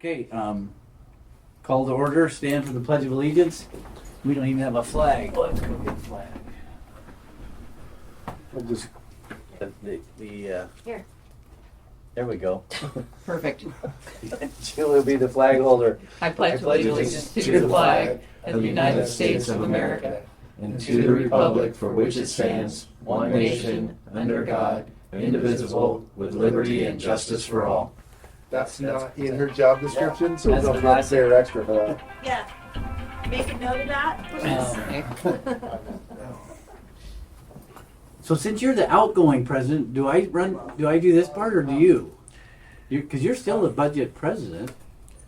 Okay, call to order, stand for the Pledge of Allegiance. We don't even have a flag. Let's go get a flag. We'll just, Here. there we go. Perfect. Jill will be the flag holder. I pledge allegiance to the flag of the United States of America and to the republic for which it stands, one nation, under God, indivisible, with liberty and justice for all. That's not in her job description, so That's they'll the have last- to pay her extra for that. Yeah. Make a note of that, please. So since you're the outgoing president, do I do this part or do you? Because you're still the budget president.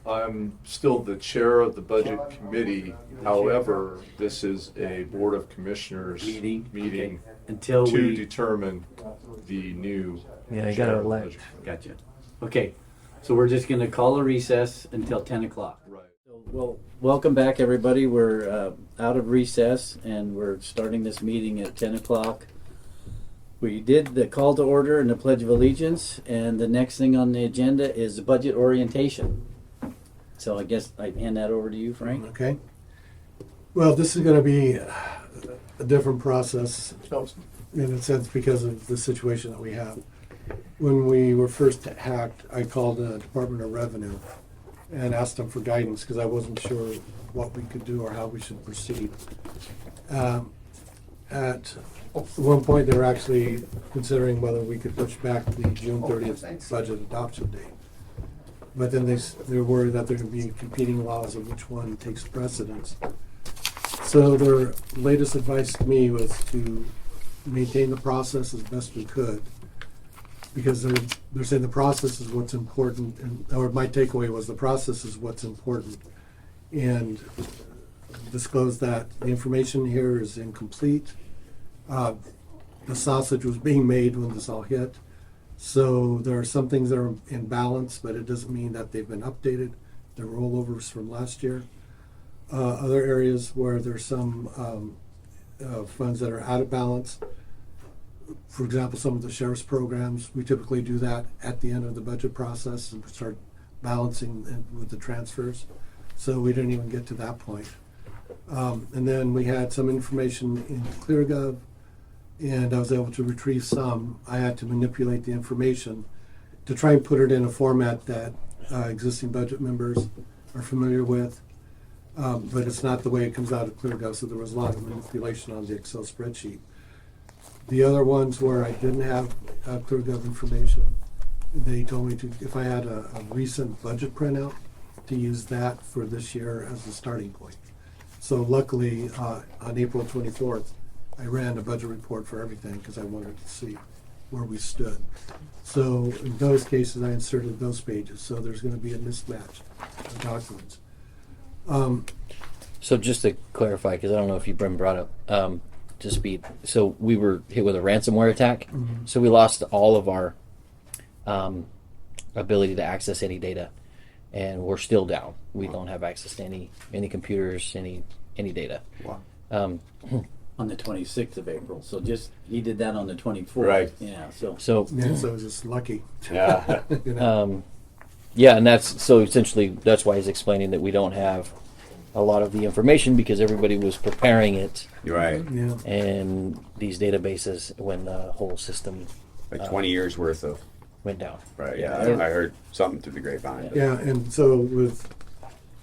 I'm still the chair of the budget committee. However, this is a board of commissioners Meeting. meeting Until to we, determine the new. Yeah, you chair gotta of the elect. budget committee. gotcha. Okay, so we're just gonna call a recess until 10 o'clock. Right. Well, welcome back, everybody. We're out of recess, and we're starting this meeting at 10 o'clock. We did the call to order and the Pledge of Allegiance, and the next thing on the agenda is the budget orientation. So I guess I'd hand that over to you, Frank. Okay. Well, this is going to be a different process in a sense because of the situation that we have. When we were first hacked, I called the Department of Revenue and asked them for guidance because I wasn't sure what we could do or how we should proceed. At one point, they were actually considering whether we could push back the June 30th budget adoption date. But then they're worried that there could be competing laws of which one takes precedence. So their latest advice to me was to maintain the process as best we could, because they're saying the process is what's important, or my takeaway was the process is what's important, and disclose that the information here is incomplete. The sausage was being made when this all hit. So there are some things that are in balance, but it doesn't mean that they've been updated. They're rollovers from last year. Other areas where there's some funds that are out of balance. For example, some of the sheriff's programs, we typically do that at the end of the budget process and start balancing with the transfers. So we didn't even get to that point. And then we had some information in ClearGov, and I was able to retrieve some. I had to manipulate the information to try and put it in a format that existing budget members are familiar with, but it's not the way it comes out of ClearGov, so there was a lot of manipulation on the Excel spreadsheet. The other ones where I didn't have ClearGov information, they told me to, if I had a recent budget printout, to use that for this year as a starting point. So luckily, on April 24th, I ran a budget report for everything because I wanted to see where we stood. So in those cases, I inserted those pages. So there's going to be a mismatch of documents. So just to clarify, because I don't know if you've been brought up to speed. So we were hit with a ransomware attack. Mhm. So we lost all of our ability to access any data, and we're still down. We don't have access to any computers, any data. Wow. On the 26th of April. So he did that on the 24th. Right. Yeah, so. So Yeah, so I was just lucky. Yeah. You know? yeah, and that's so essentially that's why he's explaining that we don't have a lot of the information because everybody was preparing it You're right. Yeah. in these databases when the whole system Like 20 years worth of. went down. Right. Yeah. Yeah. I heard something through the grapevine. Yeah, and so in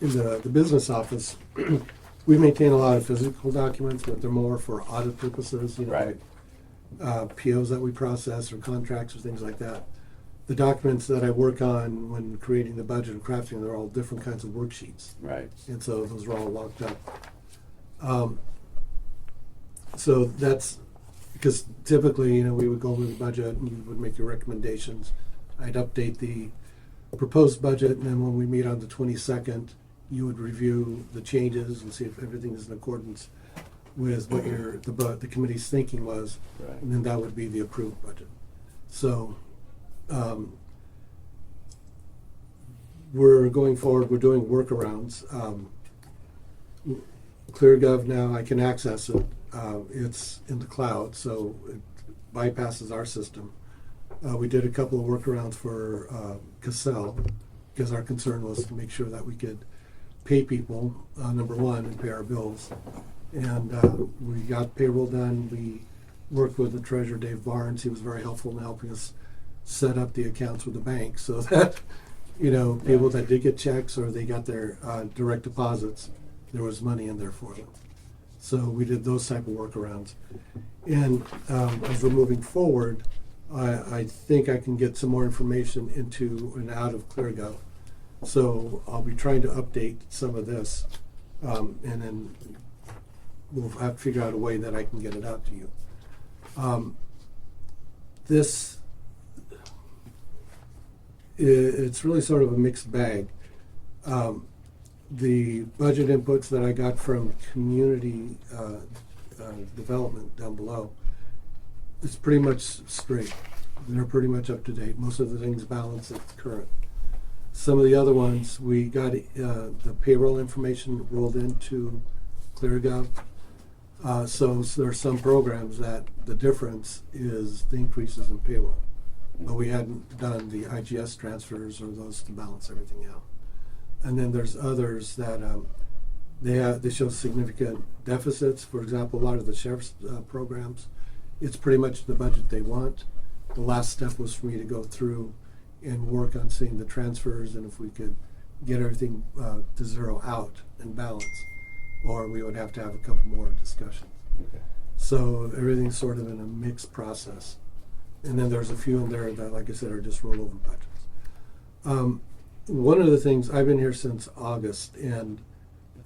the business office, we maintain a lot of physical documents, but they're more for audit purposes, Right. POs that we process or contracts or things like that. The documents that I work on when creating the budget and crafting, they're all different kinds of worksheets. Right. And so those are all locked up. So that's because typically, we would go over the budget and you would make your recommendations. I'd update the proposed budget, and then when we meet on the 22nd, you would review the changes and see if everything is in accordance with what the committee's thinking was, Right. and then that would be the approved budget. So we're going forward. We're doing workarounds. ClearGov now, I can access it. It's in the cloud, so it bypasses our system. We did a couple of workarounds for Cassell, because our concern was to make sure that we could pay people, number one, and pay our bills. And we got payroll done. We worked with the treasurer, Dave Barnes. He was very helpful in helping us set up the accounts with the bank so that, people that did get checks or they got their direct deposits, there was money in there for them. So we did those type of workarounds. And as we're moving forward, I think I can get some more information into and out of ClearGov. So I'll be trying to update some of this, and then we'll have to figure out a way that I can get it out to you. It's really sort of a mixed bag. The budget inputs that I got from community development down below, it's pretty much straight. They're pretty much up to date. Most of the things balance, it's current. Some of the other ones, we got the payroll information rolled into ClearGov. So there are some programs that the difference is the increases in payroll. But we hadn't done the IGS transfers or those to balance everything out. And then there's others that they show significant deficits. For example, a lot of the sheriff's programs, it's pretty much the budget they want. The last step was for me to go through and work on seeing the transfers and if we could get everything to zero out and balance, or we would have to have a couple more discussions. Okay. So everything's sort of in a mixed process. And then there's a few in there that, like I said, are just rollover budgets. One of the things, I've been here since August, and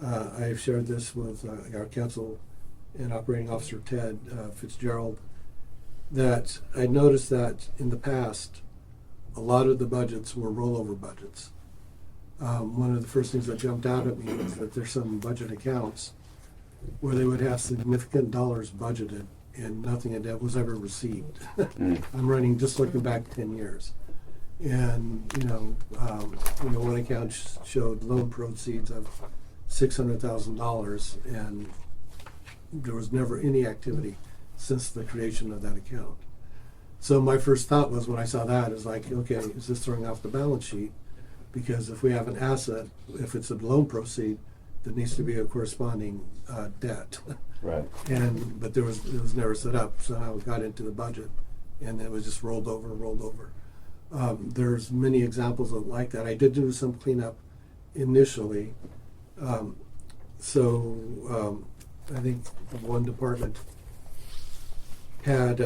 I've shared this with our council and operating officer Ted Fitzgerald, that I noticed that in the past, a lot of the budgets were rollover budgets. One of the first things that jumped out at me was that there's some budget accounts where they would have significant dollars budgeted and nothing of that was ever received. I'm running, just looking back 10 years. And, one account showed loan proceeds of $600,000 and there was never any activity since the creation of that account. So my first thought was when I saw that is like, okay, is this throwing off the balance sheet? Because if we have an asset, if it's a loan proceed, there needs to be a corresponding debt. Right. But it was never set up. So I got into the budget, and it was just rolled over. There's many examples of like that. I did do some cleanup initially. I think one department had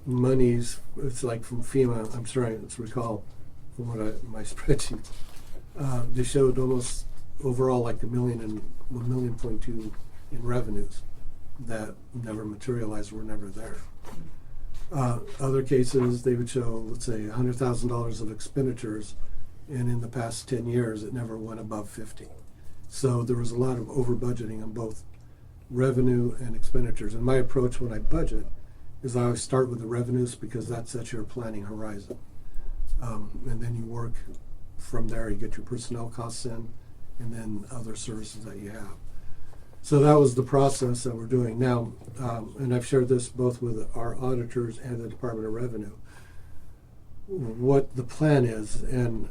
monies. It's like from FEMA. I'm sorry, let's recall from my spreadsheets. They showed almost overall like $1.2 million in revenues that never materialized, were never there. Other cases, they would show, let's say, $100,000 of expenditures, and in the past 10 years, it never went above 50. So there was a lot of over budgeting on both revenue and expenditures. And my approach when I budget is I always start with the revenues because that sets your planning horizon. And then you work from there, you get your personnel costs in, and then other services that you have. So that was the process that we're doing now, and I've shared this both with our auditors and the Department of Revenue. What the plan is, and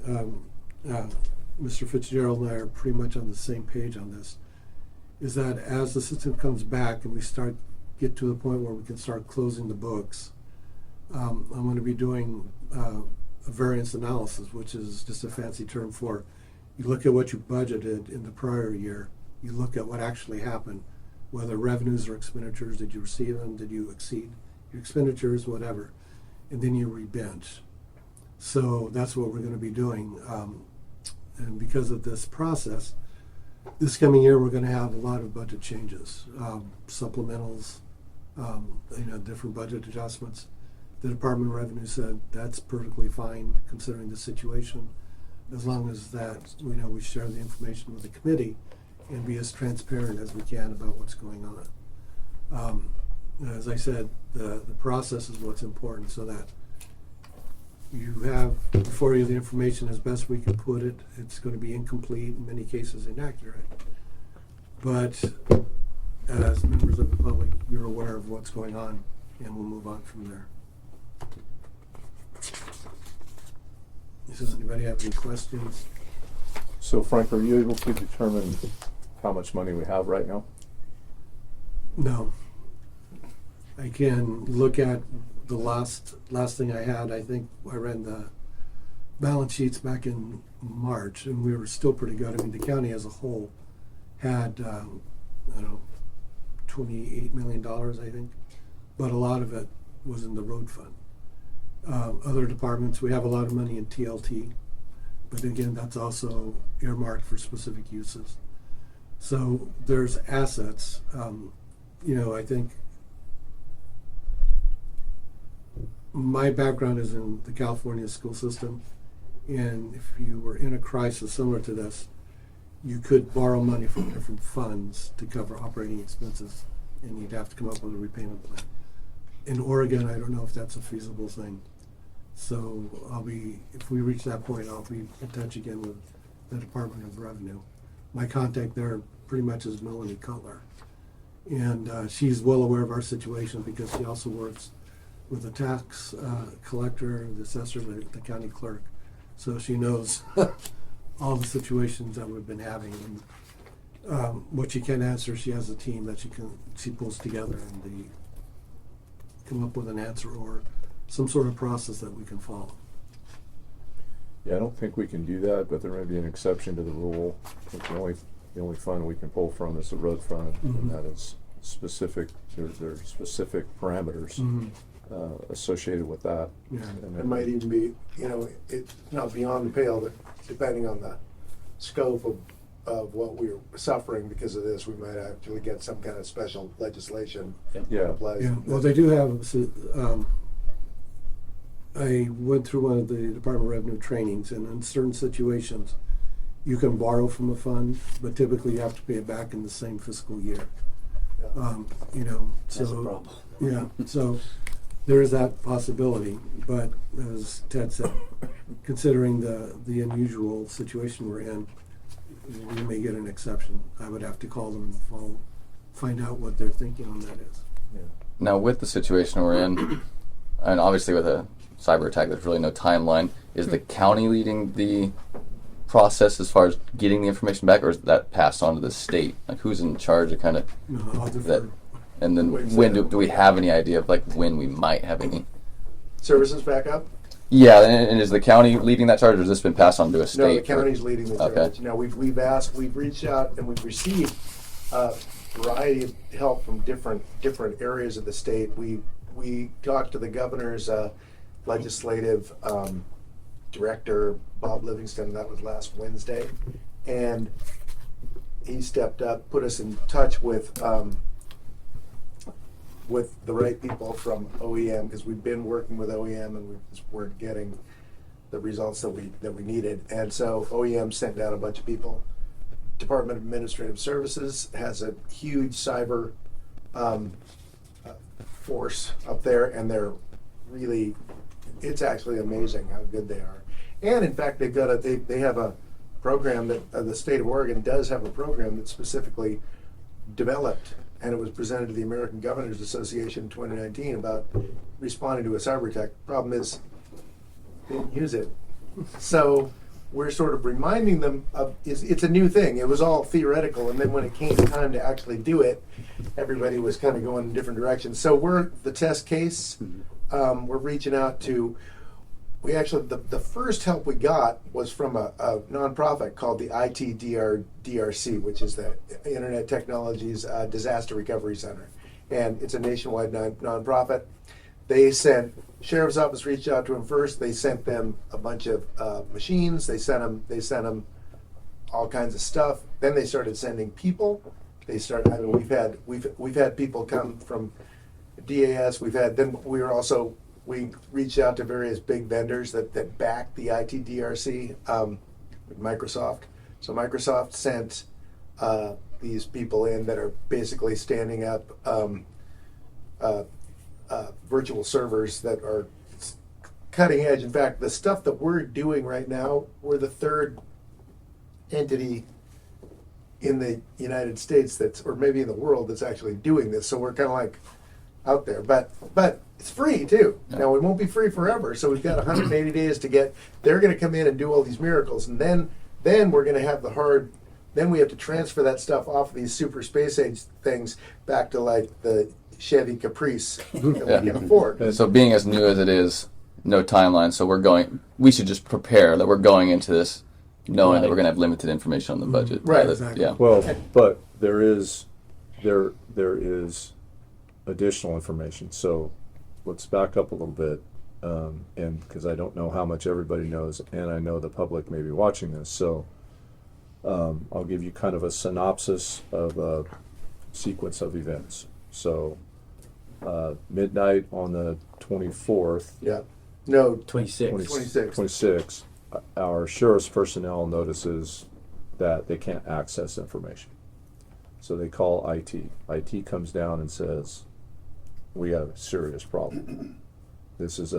Mr. Fitzgerald and I are pretty much on the same page on this, is that as the system comes back and we get to the point where we can start closing the books, I'm going to be doing a variance analysis, which is just a fancy term for you look at what you budgeted in the prior year. You look at what actually happened, whether revenues or expenditures, did you receive them, did you exceed your expenditures, whatever, and then you rebench. So that's what we're going to be doing. And because of this process, this coming year we're going to have a lot of budget changes, supplementals, different budget adjustments. The Department of Revenue said that's perfectly fine considering the situation, as long as that we share the information with the committee and be as transparent as we can about what's going on. As I said, the process is what's important, so that you have before you the information as best we can put it. It's going to be incomplete, in many cases inaccurate. But as members of the public, you're aware of what's going on, and we'll move on from there. Does anybody have any questions? So Frank, are you able to determine how much money we have right now? No. I can look at the last thing I had. I think I ran the balance sheets back in March, and we were still pretty good. I mean, the county as a whole had, I don't know, $28 million, I think, but a lot of it was in the road fund. Other departments, we have a lot of money in TLT, but again, that's also earmarked for specific uses. So there's assets. I think my background is in the California school system, and if you were in a crisis similar to this, you could borrow money from different funds to cover operating expenses, and you'd have to come up with a repayment plan. In Oregon, I don't know if that's a feasible thing. So if we reach that point, I'll be in touch again with the Department of Revenue. My contact there pretty much is Melanie Cutler. And she's well aware of our situation because she also works with the tax collector, the assessor, the county clerk. So she knows all the situations that we've been having. And what she can answer, she has a team that she pulls together and they come up with an answer or some sort of process that we can follow. Yeah, I don't think we can do that, but there may be an exception to the rule. I think the only fund we can pull from is the road fund, Mhm. and that is specific. There are specific parameters associated with that. Yeah. And It might even be, it's not beyond the pale, that depending on the scope of what we're suffering because of this, we might actually get some kind of special legislation Yeah. applies. Yeah, well, they do have, I went through one of the Department of Revenue trainings, and in certain situations, you can borrow from a fund, but typically you have to pay it back in the same fiscal year. Yeah. That's a So, problem. yeah, so there is that possibility, but as Ted said, considering the unusual situation we're in, we may get an exception. I would have to call them and find out what their thinking on that is. Now, with the situation we're in, and obviously with a cyber attack, there's really no timeline. Is the county leading the process as far as getting the information back, or is that passed on to the state? Like, who's in charge of kind of I'll defer. that? And then Wait, when so- do we have any idea of like when we might have any? Services back up? Yeah, and is the county leading that charge, or has this been passed on to a state? No, the county's leading the Okay. charge. Now, we've reached out and we've received a variety of help from different areas of the state. We talked to the governor's legislative director, Bob Livingston, that was last Wednesday, and he stepped up, put us in touch with the right people from OEM, because we've been working with OEM and we just weren't getting the results that we needed. And so OEM sent down a bunch of people. Department of Administrative Services has a huge cyber force up there, and it's actually amazing how good they are. And in fact, they have a program that the state of Oregon does have a program that's specifically developed, and it was presented to the American Governors Association in 2019 about responding to a cyber attack. Problem is, they didn't use it. So we're sort of reminding them of it's a new thing. It was all theoretical, and then when it came time to actually do it, everybody was kind of going in different directions. So we're the test case. We're reaching out to. We actually the first help we got was from a nonprofit called the ITDRC, which is the Internet Technologies Disaster Recovery Center, and it's a nationwide nonprofit. They sent sheriff's office reached out to them first. They sent them a bunch of machines. They sent them all kinds of stuff. Then they started sending people. We've had people come from DAS. We reached out to various big vendors that back the ITDRC, Microsoft. So Microsoft sent these people in that are basically standing up virtual servers that are cutting edge. In fact, the stuff that we're doing right now, we're the third entity in the United States or maybe in the world that's actually doing this. So we're kind of like out there. But It's free too. Now it won't be free forever, so we've got 180 days to get. They're going to come in and do all these miracles, and then we're going to have the hard. Then we have to transfer that stuff off of these super space age things back to like the Chevy Caprice that we can afford. So being as new as it is, no timeline. So we should just prepare that we're going into this knowing that we're going to have limited information on the budget. Right, That- exactly. Yeah. Well, but there is additional information. So let's back up a little bit, and because I don't know how much everybody knows, and I know the public may be watching this, so I'll give you kind of a synopsis of a sequence of events. So midnight on the 24th, Yeah. No, 26. 26. 26, our sheriff's personnel notices that they can't access information. So they call IT. IT comes down and says, we have a serious problem. This is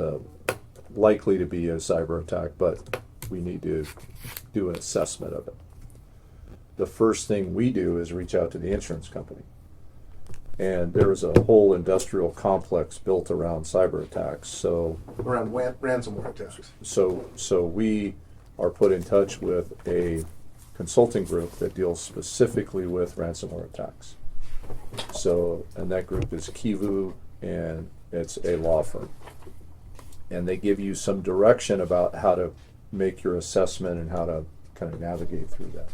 likely to be a cyber attack, but we need to do an assessment of it. The first thing we do is reach out to the insurance company. And there is a whole industrial complex built around cyber attacks. So Around ransomware attacks. so we are put in touch with a consulting group that deals specifically with ransomware attacks. So, and that group is Kivu, and it's a law firm. And they give you some direction about how to make your assessment and how to kind of navigate through that,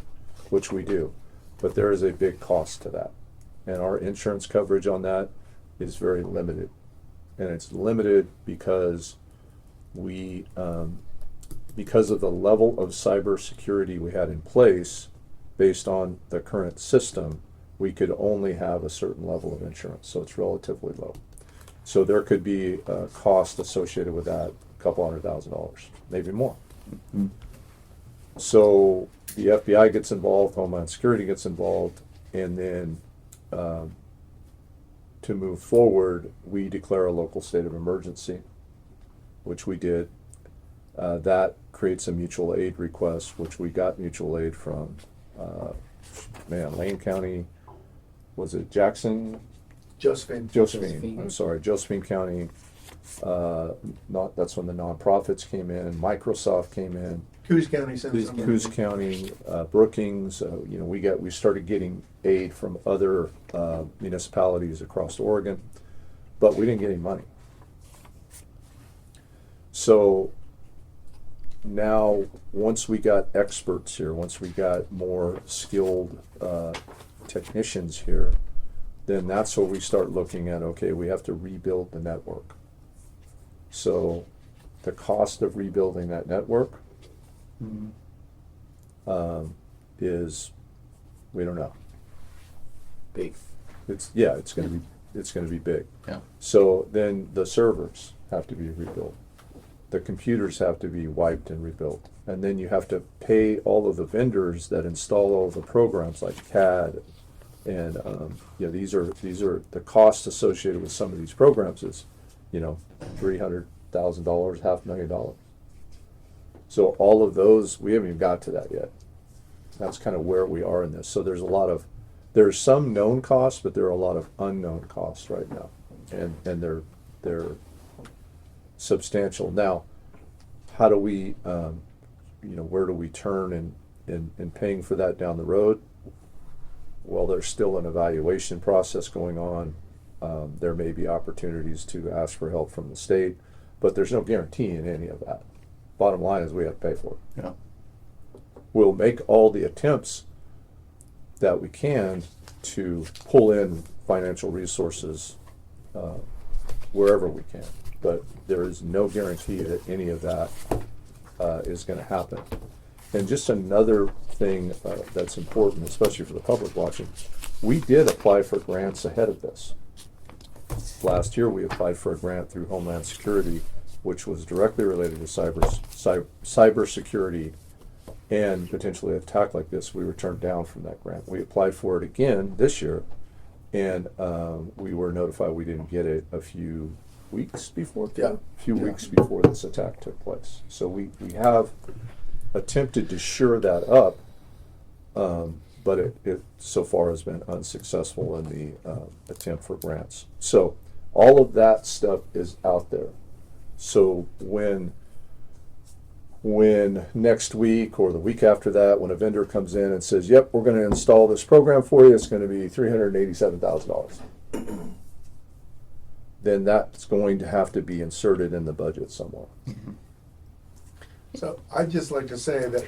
which we do. But there is a big cost to that. And our insurance coverage on that is very limited. And it's limited because because of the level of cybersecurity we had in place, based on the current system, we could only have a certain level of insurance. So it's relatively low. So there could be a cost associated with that, a couple $100,000, maybe more. So the FBI gets involved, Homeland Security gets involved, and then to move forward, we declare a local state of emergency, which we did. That creates a mutual aid request, which we got mutual aid from, Lane County, was it Jackson? Josephine. Josephine, I'm sorry, Josephine County. That's when the nonprofits came in, Microsoft came in, Coos County sent some. Coos County, Brookings. We started getting aid from other municipalities across Oregon, but we didn't get any money. So now, once we got experts here, once we got more skilled technicians here, then that's where we start looking at, okay, we have to rebuild the network. So the cost of rebuilding that network is, we don't know. Big. It's gonna be big. Yeah. So then the servers have to be rebuilt. The computers have to be wiped and rebuilt. And then you have to pay all of the vendors that install all of the programs like CAD. And these are the costs associated with some of these programs is, $300,000, $500,000. So all of those, we haven't even got to that yet. That's kind of where we are in this. So there's some known costs, but there are a lot of unknown costs right now, and they're substantial. Now, how do we, where do we turn in paying for that down the road? Well, there's still an evaluation process going on. There may be opportunities to ask for help from the state, but there's no guarantee in any of that. Bottom line is we have to pay for it. Yeah. We'll make all the attempts that we can to pull in financial resources wherever we can, but there is no guarantee that any of that is going to happen. And just another thing that's important, especially for the public watching, we did apply for grants ahead of this. Last year, we applied for a grant through Homeland Security, which was directly related to cyber security and potentially an attack like this. We were turned down from that grant. We applied for it again this year, and we were notified we didn't get it a few weeks before. Yeah. A few weeks before this attack took place. So we have attempted to shore that up, but it so far has been unsuccessful in the attempt for grants. So All of that stuff is out there. So when next week or the week after that, when a vendor comes in and says, yep, we're going to install this program for you, it's going to be $387,000. Then that's going to have to be inserted in the budget somewhere. So I'd just like to say that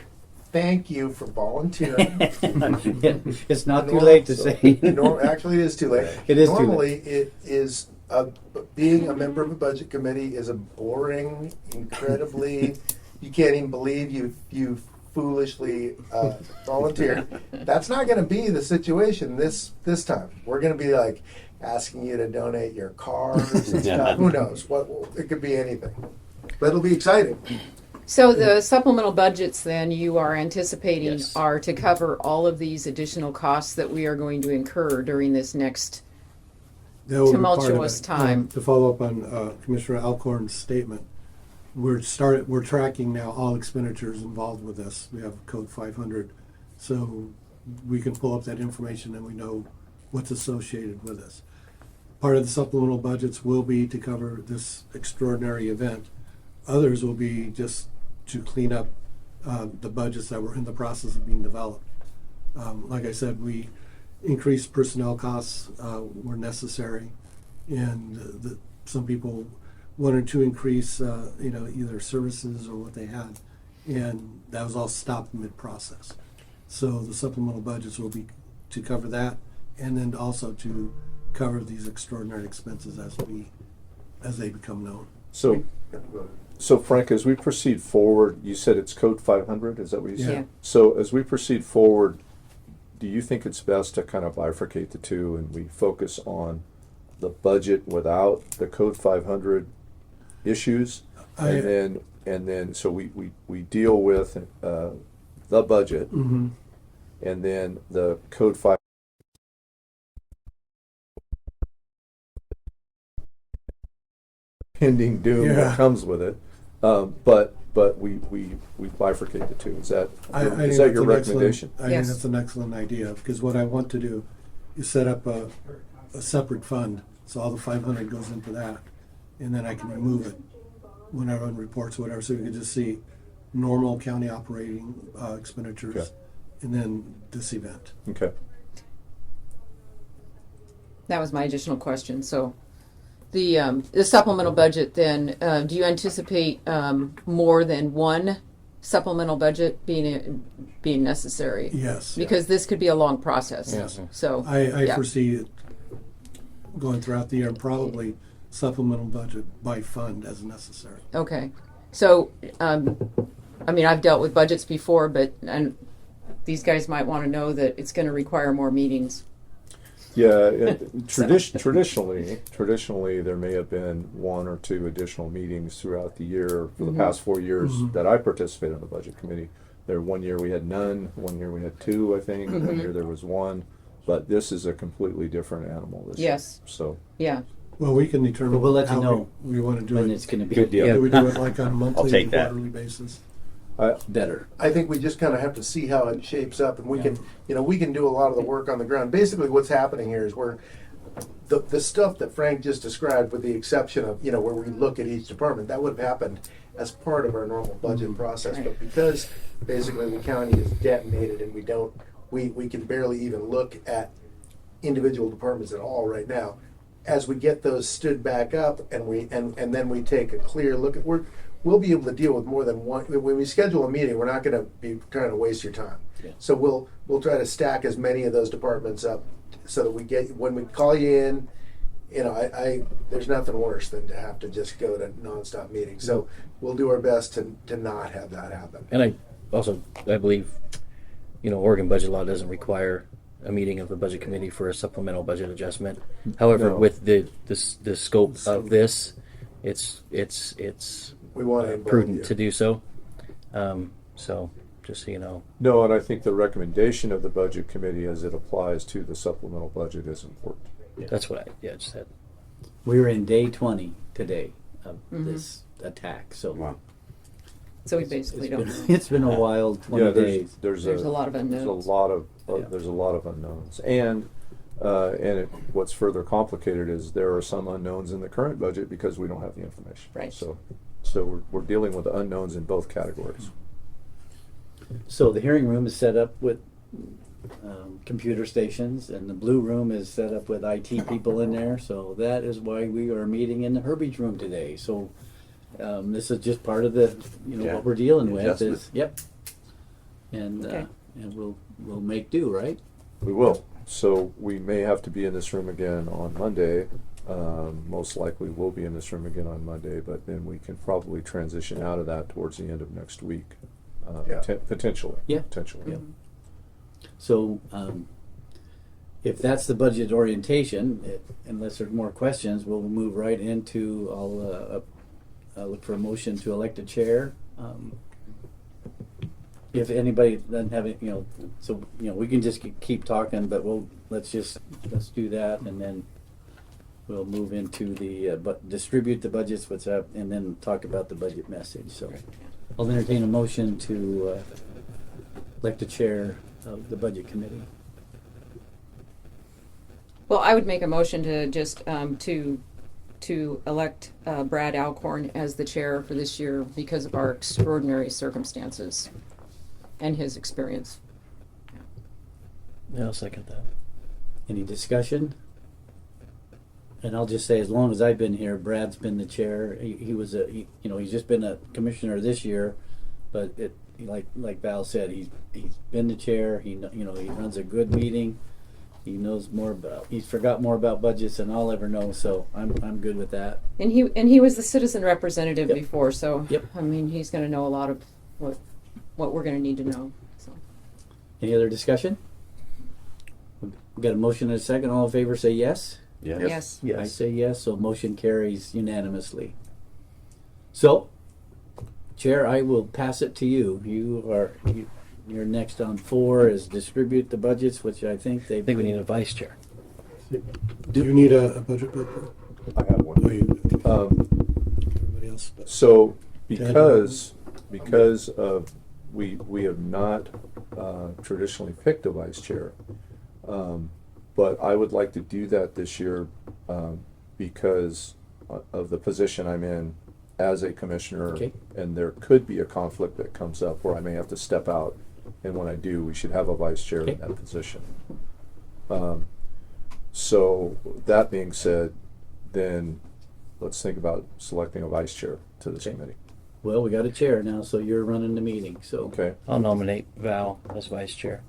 thank you for volunteering. It's not too late to say. Actually, it is too late. It is too late. Normally, it is, being a member of a budget committee is a boring, incredibly, you can't even believe you foolishly volunteered. That's not going to be the situation this time. We're going to be like asking you to donate your cars and stuff. Who knows? It could be anything. But it'll be exciting. So the supplemental budgets then you are anticipating Yes. are to cover all of these additional costs that we are going to incur during this next. That will be part of Tumultuous it. time. To follow up on Commissioner Alcorn's statement, we're tracking now all expenditures involved with this. We have Code 500, so we can pull up that information and we know what's associated with this. Part of the supplemental budgets will be to cover this extraordinary event. Others will be just to clean up the budgets that were in the process of being developed. Like I said, we increased personnel costs were necessary, and some people wanted to increase, either services or what they had, and that was all stopped mid-process. So the supplemental budgets will be to cover that, and then also to cover these extraordinary expenses as they become known. So Frank, as we proceed forward, you said it's Code 500, is that what you said? Yeah. So as we proceed forward, do you think it's best to kind of bifurcate the two and we focus on the budget without the Code 500 issues? And then so we deal with the budget, Mm-hmm. and then the Code 5 pending doom Yeah. that comes with it. But we bifurcate the two. Is that I think is that that's your an recommendation? I think Yes. that's an excellent idea, because what I want to do is set up a separate fund, so all the 500 goes into that, and then I can remove it when I run reports, whatever, so you can just see normal county operating expenditures, Okay. and then this event. Okay. That was my additional question. So the supplemental budget then, do you anticipate more than one supplemental budget being necessary? Yes. Because this could be a long process. Yes. So I yeah. foresee it going throughout the year, and probably supplemental budget by fund as necessary. Okay. So, I've dealt with budgets before, and these guys might want to know that it's going to require more meetings. Yeah, traditionally there may have been one or two additional meetings throughout the year. For the past 4 years that I participated in the budget committee, one year we had none, 1 year we had two, I think, 1 year there was one. But this is a completely different animal this year. Yes. So Yeah. Well, we can determine But we'll let you how know we want to do when it. it's going to be. Good deal. Do we do it like on a monthly or take that. quarterly basis? Better. I think we just kind of have to see how it shapes up, and we can do a lot of the work on the ground. Basically, what's happening here is the stuff that Frank just described, with the exception of where we look at each department, that would have happened as part of our normal budget process. Right. But because basically the county is detonated and we can barely even look at individual departments at all right now. As we get those stood back up and then we take a clear look at we'll be able to deal with more than one. When we schedule a meeting, we're not going to be trying to waste your time. Yeah. So we'll try to stack as many of those departments up so that when we call you in, there's nothing worse than to have to just go to nonstop meetings. So we'll do our best to not have that happen. And I believe, Oregon budget law doesn't require a meeting of the budget committee for a supplemental budget adjustment. However, No. with the scope of this, it's We want to involve prudent you. to do so. So just so you know. no, and I think the recommendation of the budget committee as it applies to the supplemental budget is important. That's what I just said. We're in day 20 today of this attack. So Wow. So we basically don't know. it's been a wild 20 days. There's a lot of There's unknowns. a lot of Yeah. there's a lot of unknowns, and What's further complicated is there are some unknowns in the current budget because we don't have the information. Right. So we're dealing with unknowns in both categories. So the hearing room is set up with computer stations, and the blue room is set up with IT people in there. So that is why we are meeting in the Herbie's room today. So this is just part of the, Yeah. what we're dealing with. Adjustment. Is, yep. And Okay. and we'll make do, right? We will. So we may have to be in this room again on Monday. Most likely we'll be in this room again on Monday, but then we can probably transition out of that towards the end of next week. Yeah. Potentially. Yeah. Potentially. Yep. So if that's the budget orientation, unless there's more questions, we'll move right into, I'll look for a motion to elect a chair. If anybody doesn't have it, so, we can just keep talking, but let's do that, and then we'll move into the, distribute the budgets, what's up, and then talk about the budget message, so. I'll entertain a motion to elect a chair of the budget committee. Well, I would make a motion to just to elect Brad Alcorn as the chair for this year because of our extraordinary circumstances and his experience. Yeah, I'll second that. Any discussion? And I'll just say, as long as I've been here, Brad's been the chair. He was he's just been a commissioner this year, but like Val said, he's been the chair. He runs a good meeting. He knows he's forgot more about budgets than I'll ever know. So I'm good with that. And he was the citizen representative Yep. before, so Yep. I mean he's going to know a lot of what we're going to need to know. So. Any other discussion? We got a motion and a second. All in favor, say yes. Yes. Yes. I say yes, so motion carries unanimously. So, Chair, I will pass it to you. You're next on 4 is distribute the budgets, which I think I think we need a vice chair. Do you need a budget book? I have one. No, you, everybody else. But So because of we have not traditionally picked a vice chair, but I would like to do that this year because of the position I'm in as a commissioner, Okay. and there could be a conflict that comes up where I may have to step out, and when I do, we should have a vice chair Okay. in that position. So that being said, then let's think about selecting a vice chair to this Okay. committee. Well, we got a chair now, so you're running the meeting. So Okay, I'll nominate Val as vice chair.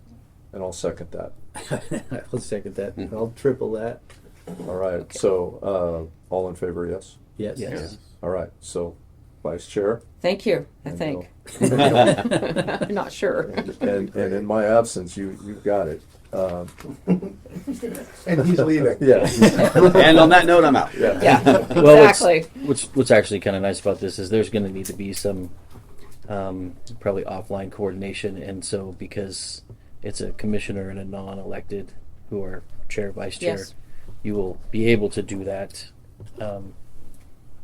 and I'll second that. I'll second that. I'll triple that. All right, so all in favor, yes? Yes. Yes. All right, so vice chair. Thank you. I And think. I'm not sure. And in my absence, you've got it. And he's leaving. Yeah. And on that note, I'm out. Yeah. Well, Exactly. what's actually kind of nice about this is there's going to need to be some probably offline coordination, and so because it's a commissioner and a non-elected who are chair, vice chair, Yes. you will be able to do that.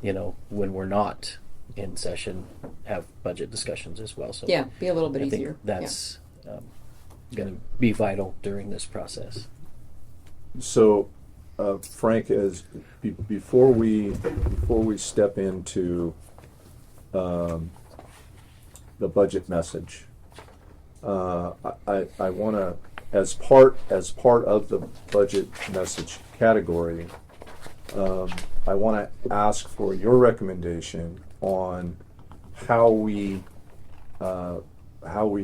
When we're not in session, have budget discussions as well. So Yeah, be a little bit I think easier. that's going to be vital during this process. So, Frank, before we step into the budget message, I want to, as part of the budget message category, I want to ask for your recommendation on how we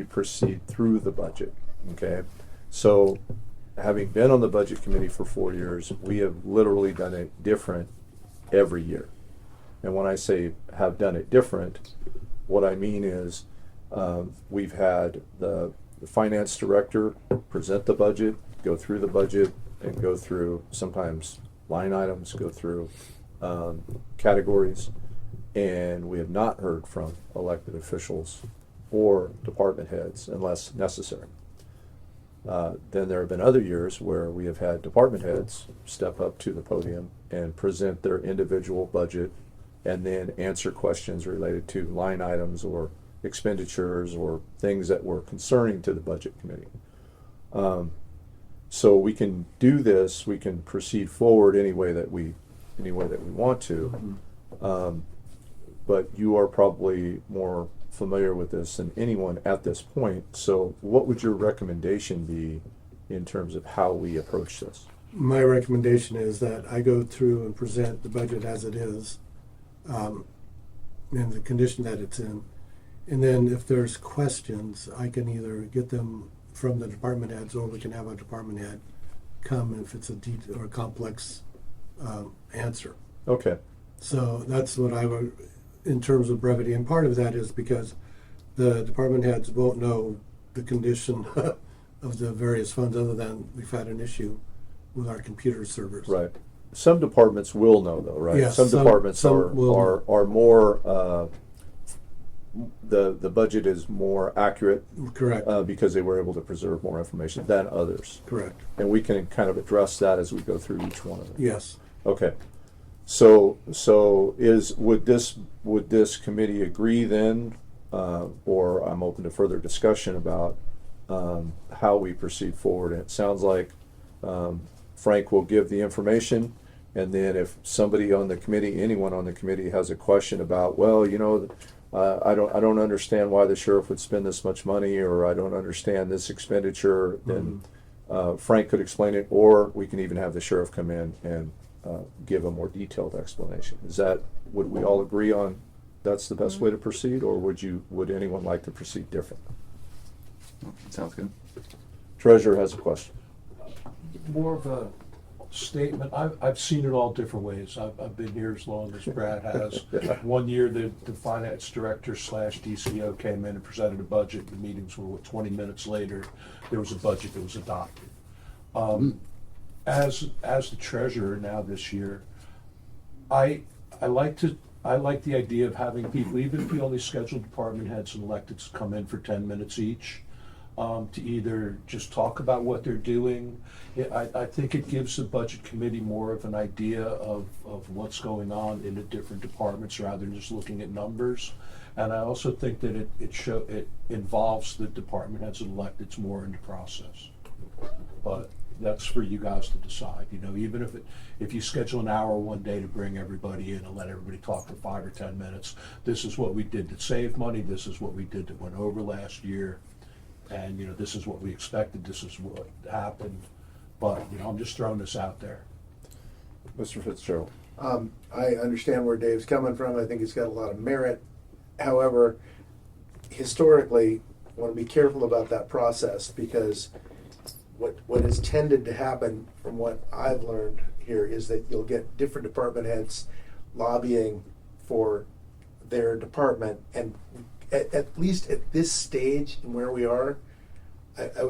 proceed through the budget. Okay, so having been on the budget committee for 4 years, we have literally done it different every year. And when I say have done it different, what I mean is we've had the finance director present the budget, go through the budget, and go through sometimes line items, go through categories, and we have not heard from elected officials or department heads unless necessary. Then there have been other years where we have had department heads step up to the podium and present their individual budget and then answer questions related to line items or expenditures or things that were concerning to the budget committee. So we can do this, we can proceed forward any way that we want to. But you are probably more familiar with this than anyone at this point. So what would your recommendation be in terms of how we approach this? My recommendation is that I go through and present the budget as it is, in the condition that it's in. And then if there's questions, I can either get them from the department heads, or we can have a department head come if it's a or a complex answer. Okay. So that's what I would, in terms of brevity. And part of that is because the department heads won't know the condition of the various funds, other than we've had an issue with our computer servers. Right. Some departments will know, though, right? Yes, some departments some will are more. The budget is more accurate Correct. because they were able to preserve more information than others, Correct. and we can kind of address that as we go through each one of them. Yes. Okay. So would this committee agree then, or I'm open to further discussion about how we proceed forward? And it sounds like Frank will give the information, and then if somebody on the committee, anyone on the committee, has a question about, well, you know, I don't understand why the sheriff would spend this much money, or I don't understand this expenditure, then Frank could explain it, or we can even have the sheriff come in and give a more detailed explanation. Would we all agree on that's the best way to proceed, or would anyone like to proceed different? Sounds good. Treasurer has a question. More of a statement. I've seen it all different ways. I've been here as long as Brad has. One year, the finance director / DCO came in and presented a budget. The meetings were 20 minutes later. There was a budget that was adopted. As the treasurer now this year, I like the idea of having people, even if we only schedule department heads and electeds, come in for 10 minutes each. To either just talk about what they're doing. I think it gives the budget committee more of an idea of what's going on in the different departments rather than just looking at numbers. And I also think that it involves the department heads and electeds more in the process. But that's for you guys to decide. You know, even if you schedule an hour one day to bring everybody in and let everybody talk for 5 or 10 minutes, this is what we did to save money. This is what we did that went over last year. And, you know, this is what we expected, this is what happened, but, you know, I'm just throwing this out there. Mr. Fitzgerald. I understand where Dave's coming from. I think it's got a lot of merit. However, historically, I want to be careful about that process, because what has tended to happen, from what I've learned here, is that you'll get different department heads lobbying for their department, and at least at this stage and where we are, I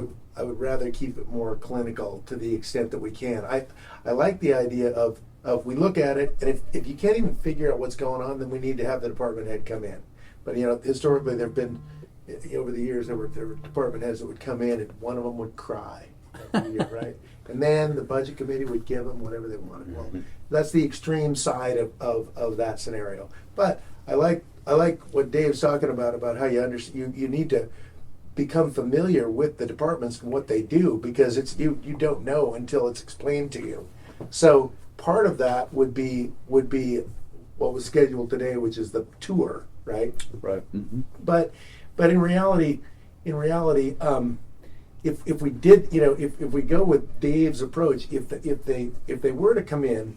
would rather keep it more clinical to the extent that we can. I like the idea of we look at it, and if you can't even figure out what's going on, then we need to have the department head come in. But, you know, historically there have been, over the years, there were department heads that would come in and one of them would cry every year, right? And then the budget committee would give them whatever they wanted. Well, that's the extreme side of that scenario. But I like what Dave's talking about how you need to become familiar with the departments and what they do, because it's you don't know until it's explained to you. So part of that would be what was scheduled today, which is the tour, right? Right. Mm-hmm. But in reality, if we did, you know, if we go with Dave's approach, if they were to come in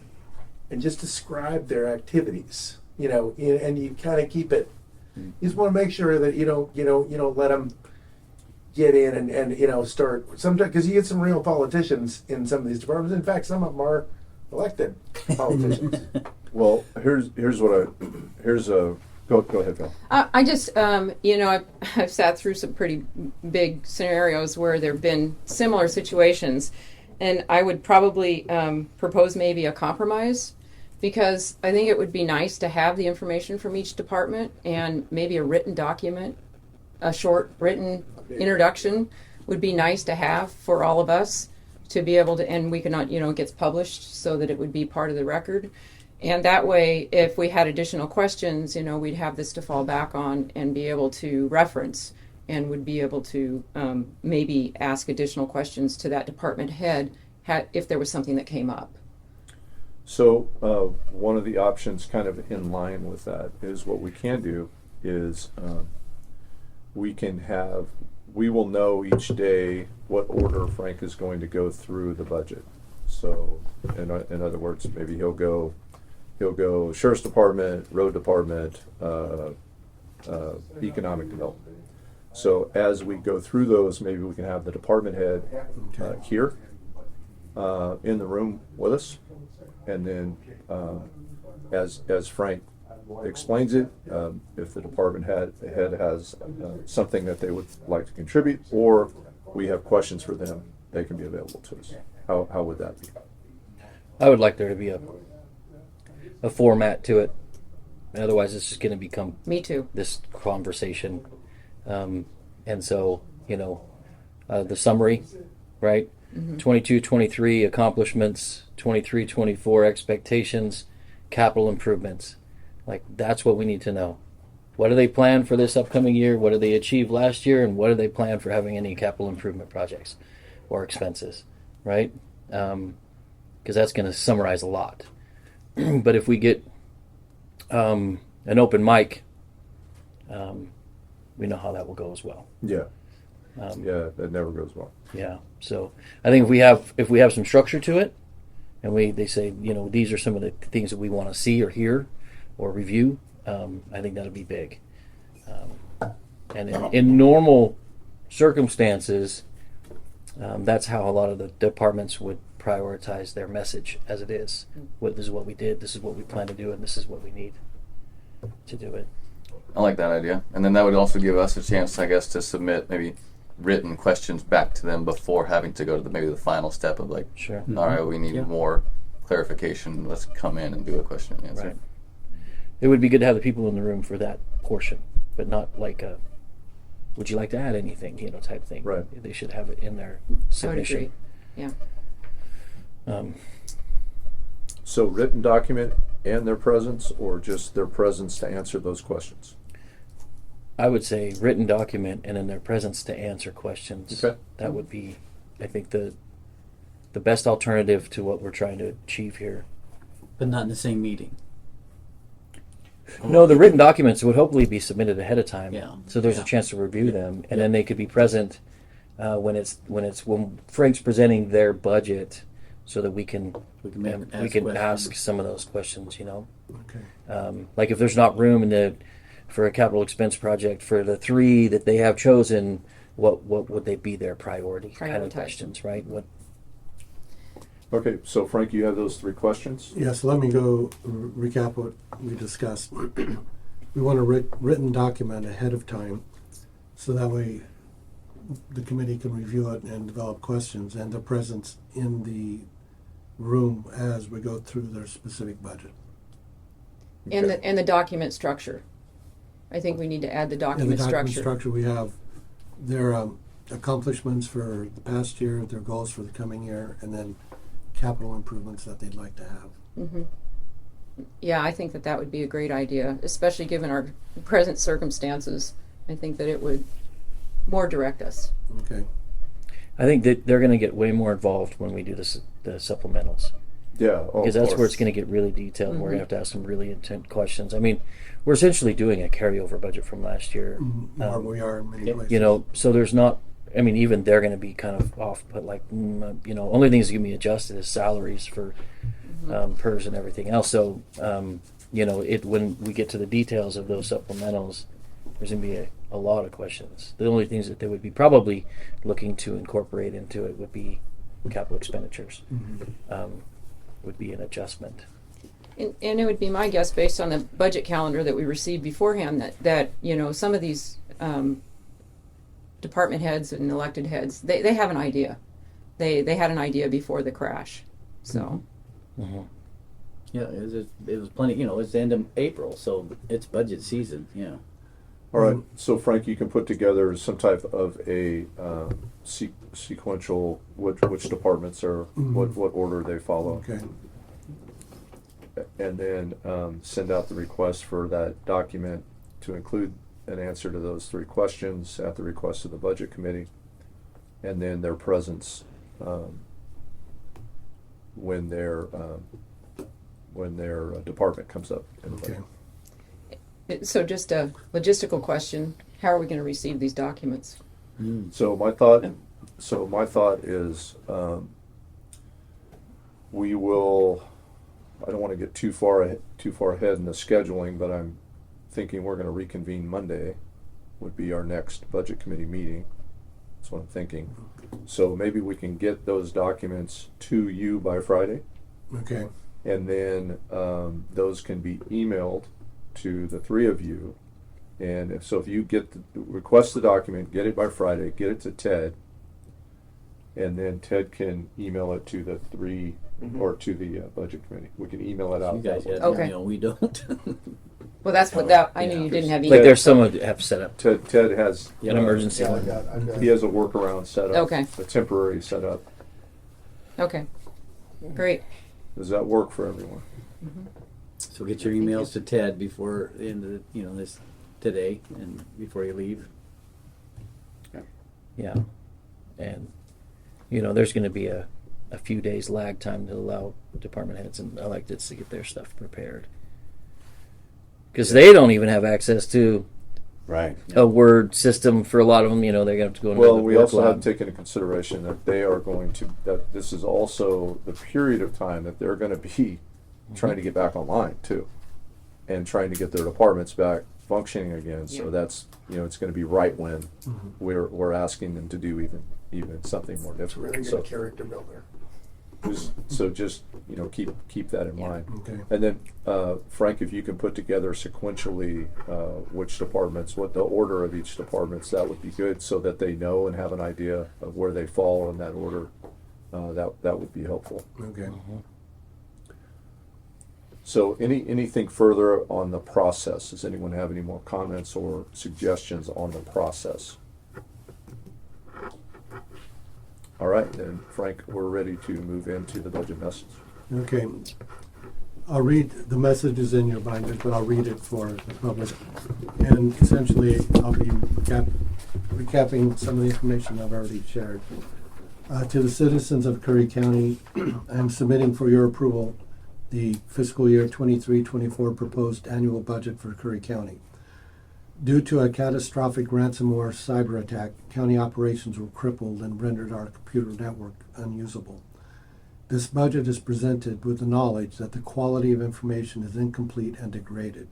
and just describe their activities, you know, and you kind of keep it, you just want to make sure that you don't let them get in and you know, start sometimes, because you get some real politicians in some of these departments. In fact, some of them are elected politicians. Well, here's a go ahead, Phil. I just, you know, I've sat through some pretty big scenarios where there have been similar situations, and I would probably propose maybe a compromise, because I think it would be nice to have the information from each department, and maybe a written document, a short written introduction would be nice to have for all of us to be able to, and we cannot, you know, it gets published so that it would be part of the record. And that way, if we had additional questions, you know, we'd have this to fall back on and be able to reference and would be able to maybe ask additional questions to that department head if there was something that came up. So one of the options kind of in line with that is what we can do is we will know each day what order Frank is going to go through the budget. So in other words, maybe he'll go Sheriff's Department, Road Department, Economic Development. So as we go through those, maybe we can have the department head here in the room with us. And then, as Frank explains it, if the department head has something that they would like to contribute, or we have questions for them, they can be available to us. How would that be? I would like there to be a format to it. Otherwise, it's just going to become Me too. this conversation. And so, the summary, right? 22, 23 accomplishments, 23, 24 expectations, capital improvements. Like, that's what we need to know. What do they plan for this upcoming year? What did they achieve last year? And what do they plan for having any capital improvement projects or expenses, right? Because that's going to summarize a lot. But if we get an open mic, we know how that will go as well. Yeah. Yeah, that never goes well. Yeah. So I think if we have some structure to it, and they say, these are some of the things that we want to see or hear or review, I think that'll be big. And in normal circumstances, that's how a lot of the departments would prioritize their message as it is. This is what we did, this is what we plan to do, and this is what we need to do it. I like that idea. And then that would also give us a chance, I guess, to submit maybe written questions back to them before having to go to maybe the final step of like, Sure. all right, we need Yeah. more clarification. Let's come in and do a question and answer. Right. It would be good to have the people in the room for that portion, but not like a, would you like to add anything, type thing. Right. They should have it in their I would submission. agree. Yeah. So written document and their presence, or just their presence to answer those questions? I would say written document and in their presence to answer questions. Okay. That would be, I think, the best alternative to what we're trying to achieve here. But not in the same meeting. No, the written documents would hopefully be submitted ahead of time. Yeah. So there's Yeah. a chance to review them, and then they could be present when Frank's presenting their budget, so that we can We can ask questions. some of those questions. Okay. Like if there's not room for a capital expense project for the three that they have chosen, what would they be their priority kind of Prioritize. questions, right? What? Okay, so Frank, you have those three questions? Yes, let me go recap what we discussed. We want a written document ahead of time, so that way the committee can review it and develop questions, and their presence in the room as we go through their specific budget. And Okay. the document structure. I think we need to add the In the document document structure. structure, we have their accomplishments for the past year, their goals for the coming year, and then capital improvements that they'd like to have. Mm-hmm. Yeah, I think that would be a great idea, especially given our present circumstances. I think that it would more direct us. Okay. I think that they're going to get way more involved when we do the supplementals, Yeah. Oh, because of that's where course. it's going to get really detailed. And we're going to have to ask some really intense questions. I mean, we're essentially doing a carryover budget from last year. Or we are in many places. So there's not. I mean, even they're going to be kind of off, but like, only things that can be adjusted is salaries for PERS and everything else. So, when we get to the details of those supplementals, there's going to be a lot of questions. The only things that they would be probably looking to incorporate into it would be capital expenditures, would be an adjustment. And it would be my guess, based on the budget calendar that we received beforehand, that some of these department heads and elected heads, they have an idea. They had an idea before the crash. So Mm-hmm. Yeah, it was plenty. It's the end of April, so it's budget season. Yeah. All right, so Frank, you can put together some type of a sequential, which departments are, what order they follow. Okay. And then send out the request for that document to include an answer to those 3 questions at the request of the budget committee, and then their presence when their department comes up in the budget. Okay. So just a logistical question, how are we gonna receive these documents? So my thought is, we will, I don't want to get too far ahead in the scheduling, but I'm thinking we're going to reconvene Monday, would be our next budget committee meeting. That's what I'm thinking. So maybe we can get those documents to you by Friday, Okay. and then those can be emailed to the 3 of you. And if you request the document, get it by Friday, get it to Ted, and then Ted can email it to the 3 or to the budget committee. We can email it out. You guys that way. have Okay. email, we don't. Well, that's what that, I knew Yeah. you didn't have. Like email. there's someone to have set up Ted has an emergency Yeah, one. I've got He has a workaround set up. Okay. A temporary setup. Okay, great. Does that work for everyone? So get your emails to Ted before the end of this today and before you leave. Yeah. And, there's going to be a few days lag time to allow department heads and electeds to get their stuff prepared. Because they don't even have access to Right. a Word system for a lot of them. They're going to have to go into Well, the we work also have lab. to take into consideration that that this is also the period of time that they're going to be trying to get back online too, and trying to get their departments back functioning again. So Yeah. that's, it's going to be right when we're asking them to do even something more It's really difficult. good character builder. Just keep that in mind. Okay. And then Frank, if you can put together sequentially which departments, what the order of each departments, that would be good, so that they know and have an idea of where they fall in that order. That would be helpful. Okay. So anything further on the process? Does anyone have any more comments or suggestions on the process? All right, then, Frank, we're ready to move into the budget message. Okay. I'll read, the message is in your binder, but I'll read it for the public. And essentially, I'll be recapping some of the information I've already shared. To the citizens of Curry County, I'm submitting for your approval the fiscal year 23-24 proposed annual budget for Curry County. Due to a catastrophic ransomware cyber attack, county operations were crippled and rendered our computer network unusable. This budget is presented with the knowledge that the quality of information is incomplete and degraded.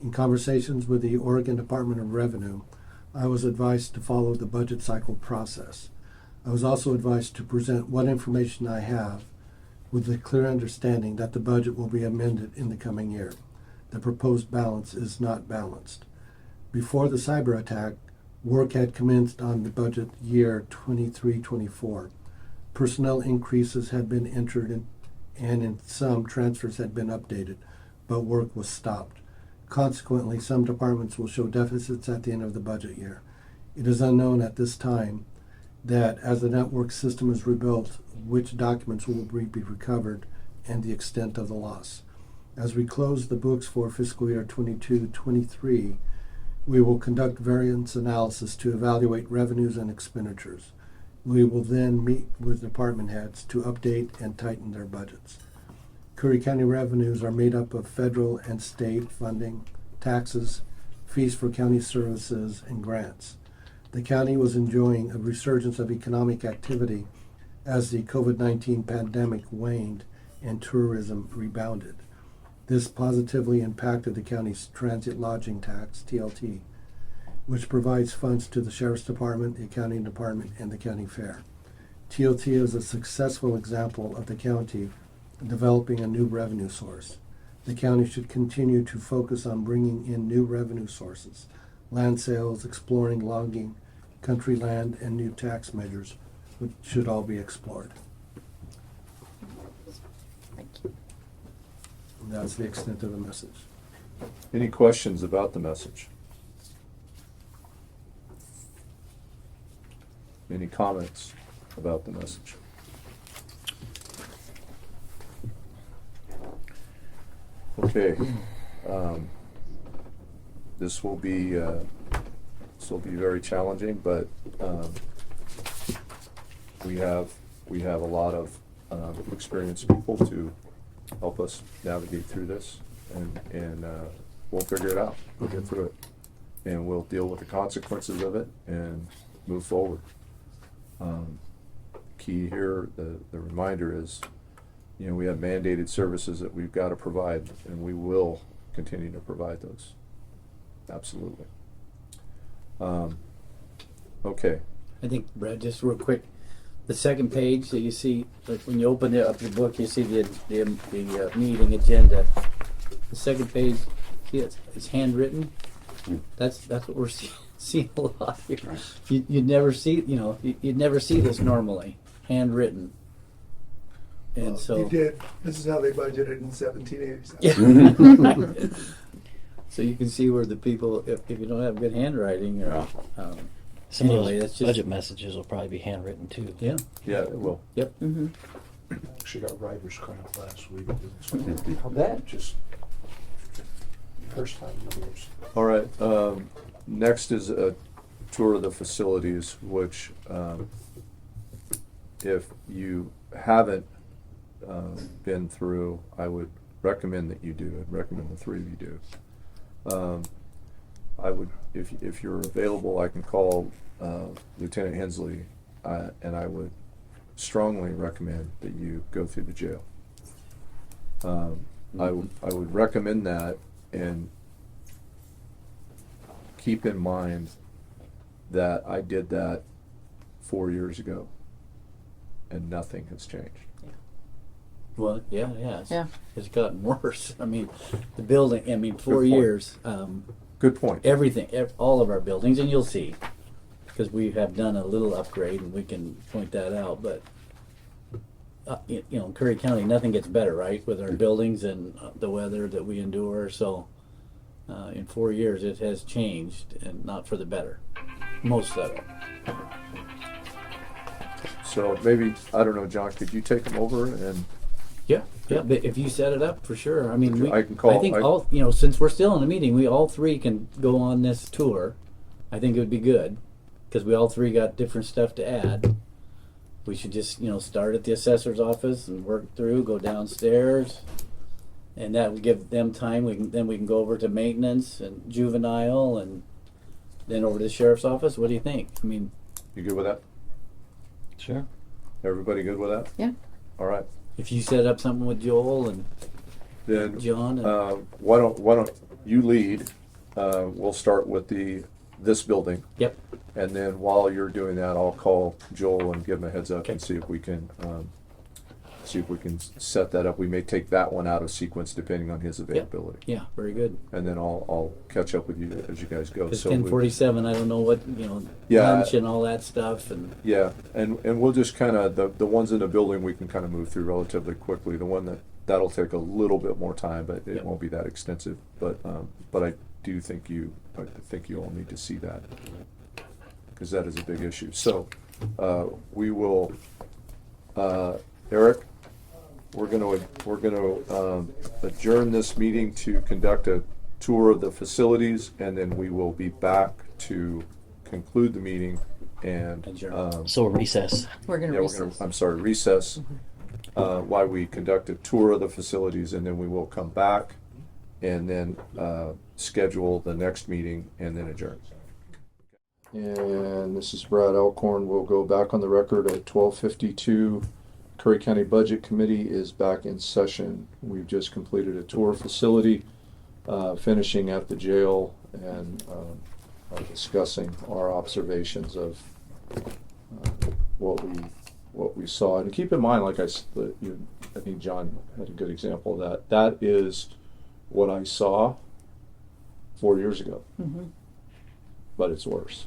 In conversations with the Oregon Department of Revenue, I was advised to follow the budget cycle process. I was also advised to present what information I have with the clear understanding that the budget will be amended in the coming year. The proposed balance is not balanced. Before the cyber attack, work had commenced on the budget year 23-24. Personnel increases had been entered in, and in some transfers had been updated, but work was stopped. Consequently, some departments will show deficits at the end of the budget year. It is unknown at this time that as the network system is rebuilt, which documents will be recovered and the extent of the loss. As we close the books for fiscal year 22-23, we will conduct variance analysis to evaluate revenues and expenditures. We will then meet with department heads to update and tighten their budgets. Curry County revenues are made up of federal and state funding, taxes, fees for county services, and grants. The county was enjoying a resurgence of economic activity as the COVID-19 pandemic waned and tourism rebounded. This positively impacted the county's transit lodging tax, TLT, which provides funds to the Sheriff's Department, the Accounting Department, and the county fair. TLT is a successful example of the county developing a new revenue source. The county should continue to focus on bringing in new revenue sources, land sales, exploring logging, country land, and new tax measures, which should all be explored. Thank you. And that's the extent of the message. Any questions about the message? Any comments about the message? Okay. This will be will be very challenging, but we have a lot of experienced people to help us navigate through this, and we'll figure it out. We'll get through it, and we'll deal with the consequences of it and move forward. Key here, the reminder is, we have mandated services that we've got to provide, and we will continue to provide those. Absolutely. Okay. I think, Brad, just real quick, the second page that you see, like when you open it up your book, you see the meeting agenda. The second page, see it's handwritten. That's what we're seeing a lot here. You'd never see, you'd never see this normally, handwritten. And so You did. This is how they budgeted in 1787. yeah. So you can see where the people, if you don't have good handwriting, or Some anyway, of that's those just budget messages will probably be handwritten too. yeah. Yeah, it will. Yep. Mm-hmm. Actually got writer's cramp last week. How bad? Just first time in years. All right. Next is a tour of the facilities, which, if you haven't been through, I would recommend that you do. I'd recommend the three of you do. I would, if you're available, I can call Lieutenant Hensley, and I would strongly recommend that you go through the jail. I would recommend that, and keep in mind that I did that 4 years ago, and nothing has changed. Well, yeah. Yeah. It's gotten worse. I mean, the building. 4 point. years. Good point. Everything, all of our buildings, and you'll see, because we have done a little upgrade, and we can point that out. But in Curry County, nothing gets better, right, with our buildings and the weather that we endure. So, in 4 years, it has changed, and not for the better. Most of it. So maybe, I don't know, John, could you take them over and? Yeah. But if you set it up, for sure. I mean, I can call- I think all since we're still in a meeting, we all three can go on this tour. I think it would be good because we all three got different stuff to add. We should just start at the assessor's office and work through, go downstairs, and that would give them time. We can go over to maintenance and juvenile, and then over to the sheriff's office. What do you think? I mean, You good with that? Sure. Everybody good with that? Yeah. All right. if you set up something with Joel and Then John, and, why don't you lead? We'll start with this building, yep. and then while you're doing that, I'll call Joel and give him a heads up and see if we can set that up. We may take that one out of sequence depending on his availability, Yeah, very good. and then I'll catch up with you as you guys go. Because So 10:47, I don't know what Yeah. lunch and all that stuff, and yeah, and we'll just kind of the ones in the building we can kind of move through relatively quickly. The one that'll take a little bit more time, but it Yep. won't be that extensive. But I do think you all need to see that because that is a big issue. So we will, Eric. We're gonna adjourn this meeting to conduct a tour of the facilities, and then we will be back to conclude the meeting and Adjourn. So recess. We're gonna yeah, recess. recess while we conduct a tour of the facilities, and then we will come back and then schedule the next meeting and then adjourn. And this is Brad Elkhorn. We'll go back on the record at 12:52. Curry County Budget Committee is back in session. We've just completed a tour facility, finishing at the jail, and discussing our observations of what we saw. And keep in mind, I think John had a good example of that. That is what I saw 4 years ago, but it's worse.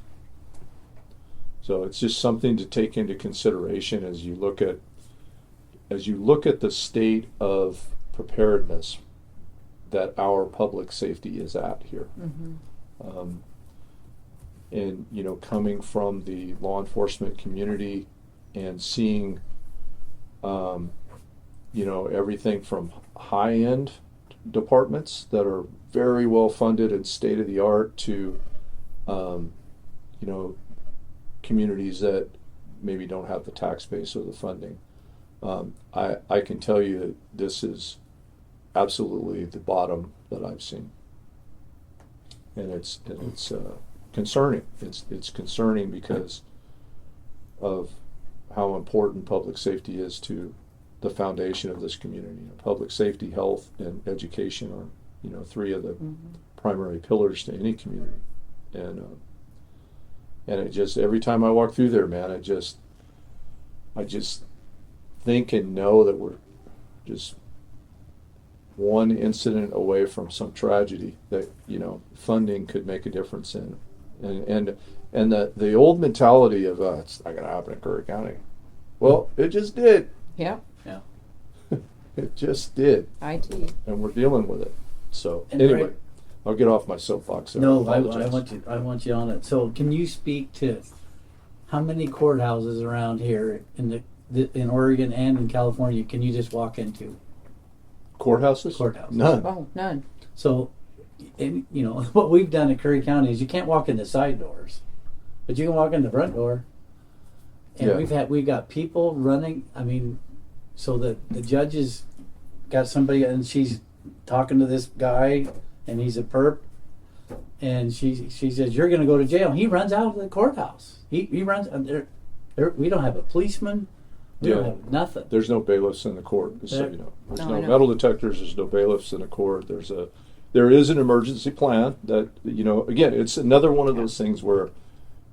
So it's just something to take into consideration as you look at the state of preparedness that our public safety is at here. And coming from the law enforcement community and seeing everything from high-end departments that are very well funded and state of the art to communities that maybe don't have the tax base or the funding. I can tell you that this is absolutely the bottom that I've seen, and it's concerning. It's concerning because of how important public safety is to the foundation of this community. Public safety, health, and education are three of the primary pillars to any community, and it just, every time I walk through there, man, I just think and know that we're just one incident away from some tragedy that funding could make a difference in, and the old mentality of it's not going to happen in Curry County. Well, it just did. Yeah. Yeah. It just did, IT. and we're dealing with it. So And anyway, Greg- I'll get off my soapbox there. No, I apologize. want you on it. So, can you speak to how many courthouses around here in Oregon and in California can you just walk into? Courthouses? Courthouse. None. Oh, none. So, and, what we've done at Curry County is you can't walk in the side doors, but you can walk in the front door. And Yeah. we've got people running. I mean, so the judges got somebody, and she's talking to this guy, and he's a perp, and she says, "You're going to go to jail." He runs out of the courthouse. He runs. We don't have a policeman. We don't Yeah. have nothing. There's no bailiffs in the court, just so you know. There's No, no I know. metal detectors. There's no bailiffs in the court. There is an emergency plan that again, it's another one of those things where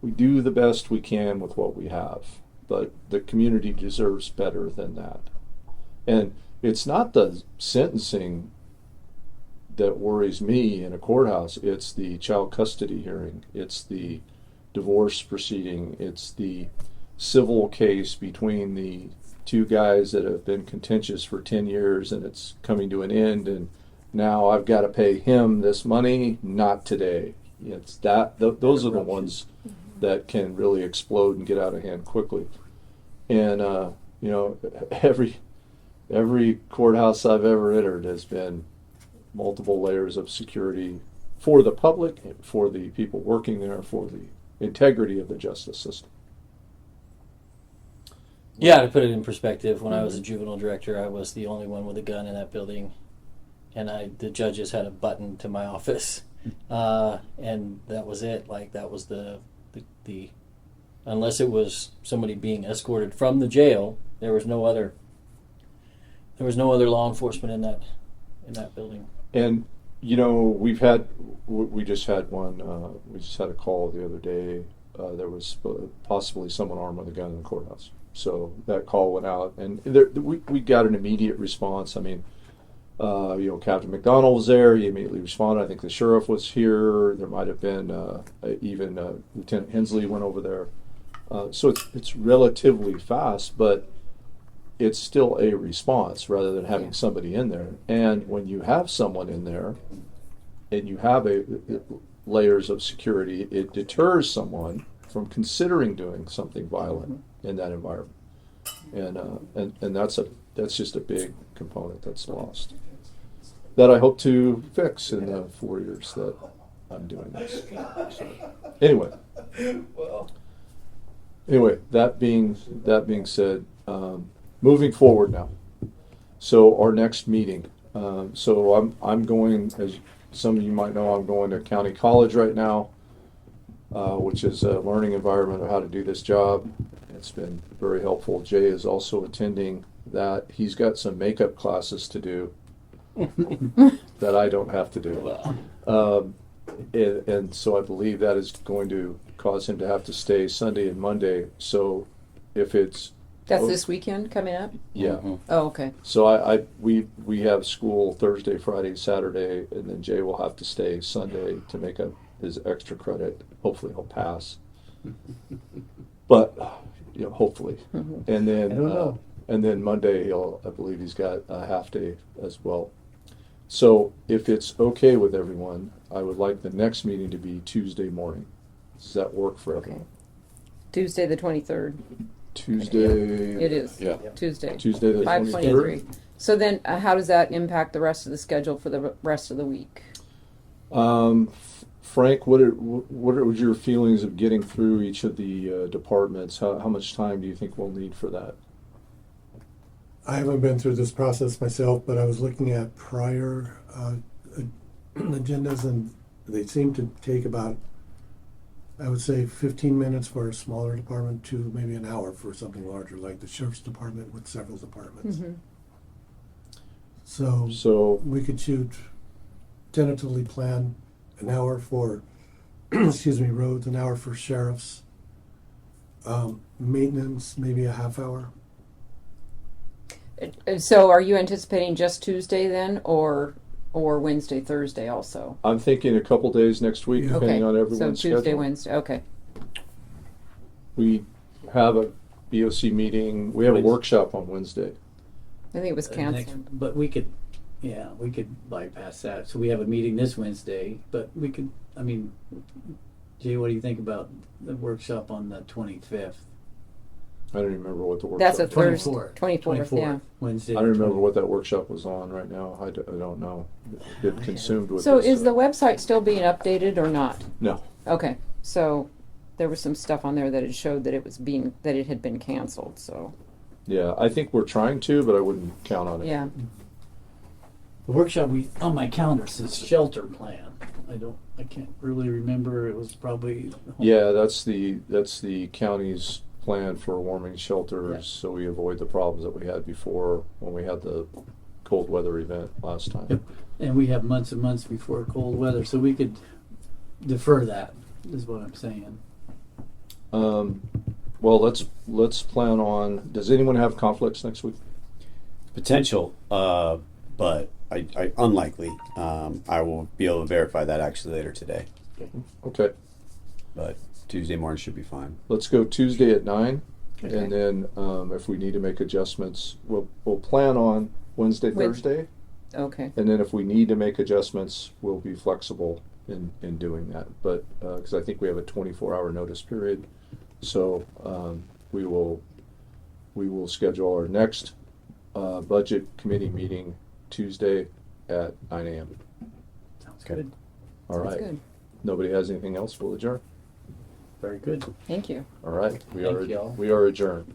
we do the best we can with what we have, but the community deserves better than that. And it's not the sentencing that worries me in a courthouse. It's the child custody hearing. It's the divorce proceeding. It's the civil case between the two guys that have been contentious for 10 years and it's coming to an end, and now I've got to pay him this money, not today. It's those are the ones that can really explode and get out of hand quickly. And every courthouse I've ever entered has been multiple layers of security for the public, for the people working there, for the integrity of the justice system. Yeah, to put it in perspective, when I was a juvenile director, I was the only one with a gun in that building, and the judges had a button to my office, and that was it. Like, that was the unless it was somebody being escorted from the jail, there was no other law enforcement in that building. And we just had one. We just had a call the other day. There was possibly someone armed with a gun in the courthouse. So that call went out, and we got an immediate response. I mean, Captain McDonald was there. He immediately responded. I think the sheriff was here. There might have been even Lieutenant Hensley went over there. So it's relatively fast, but it's still a response rather than having somebody in there. And when you have someone in there, and you have layers of security, it deters someone from considering doing something violent in that environment. And that's just a big component that's lost, that I hope to fix in the 4 years that I'm doing this. So, anyway, that being said, moving forward now. So our next meeting. So I'm going, as some of you might know, I'm going to County College right now, which is a learning environment of how to do this job. It's been very helpful. Jay is also attending that. He's got some makeup classes to do that I don't have to do. And so I believe that is going to cause him to have to stay Sunday and Monday. So if it's That's this weekend coming up? yeah. Oh, okay. So we have school Thursday, Friday, Saturday, and then Jay will have to stay Sunday to make up his extra credit. Hopefully he'll pass. But hopefully. And then I don't know. And then Monday I believe he's got a half day as well. So if it's okay with everyone, I would like the next meeting to be Tuesday morning. Does that work for everyone? Tuesday the 23rd. Tuesday. It is. Yeah. Tuesday. Tuesday the 5:23. So then, how does that impact the rest of the schedule for the rest of the week? Frank, what are your feelings of getting through each of the departments? How much time do you think we'll need for that? I haven't been through this process myself, but I was looking at prior agendas, and they seem to take about, I would say, 15 minutes for a smaller department to maybe an hour for something larger, like the sheriff's department with several departments. Mhm. So we could tentatively plan an hour for, excuse me, roads, an hour for sheriffs, maintenance, maybe a half hour. So are you anticipating just Tuesday then, or Wednesday, Thursday also? I'm thinking a couple days next week, Yeah. depending Okay, on so everyone's Tuesday, schedule. Wednesday, okay. We have a BOC meeting. We have a Wednesday. workshop on Wednesday. I think it was Next- canceled. But we could bypass that. So we have a meeting this Wednesday, but we could, I mean, Jay, what do you think about the workshop on the 25th? I don't even remember what the workshop. That's a was. Thursday, 24th. 24th, yeah. Wednesday. I don't remember what that workshop was on right now. I don't know. It consumed with So this, is the website still being updated or not? No. Okay, so there was some stuff on there that it showed that that it had been canceled, so, Yeah, I think we're trying to, but I wouldn't count on it. yeah. The workshop on my calendar says shelter plan. I can't really remember. It was probably. Yeah, that's the county's plan for warming shelters, Yeah. so we avoid the problems that we had before when we had the cold weather event last time. Yep. And we have months and months before cold weather, so we could defer that, is what I'm saying. Well, let's plan on. Does anyone have conflicts next week? Potential, but I unlikely. I will be able to verify that actually later today, Okay, but Tuesday morning should be fine. let's go Tuesday at 9, Okay. and then if we need to make adjustments, we'll plan on Wednesday, Thursday, Okay, and then if we need to make adjustments, we'll be flexible in doing that. But because I think we have a 24-hour notice period, so we will schedule our next budget committee meeting Tuesday at 9 a.m. Sounds Okay. good. All that's right. good. Nobody has anything else? We'll adjourn. Very good. Thank you. All right. Thank you all. We are adjourned.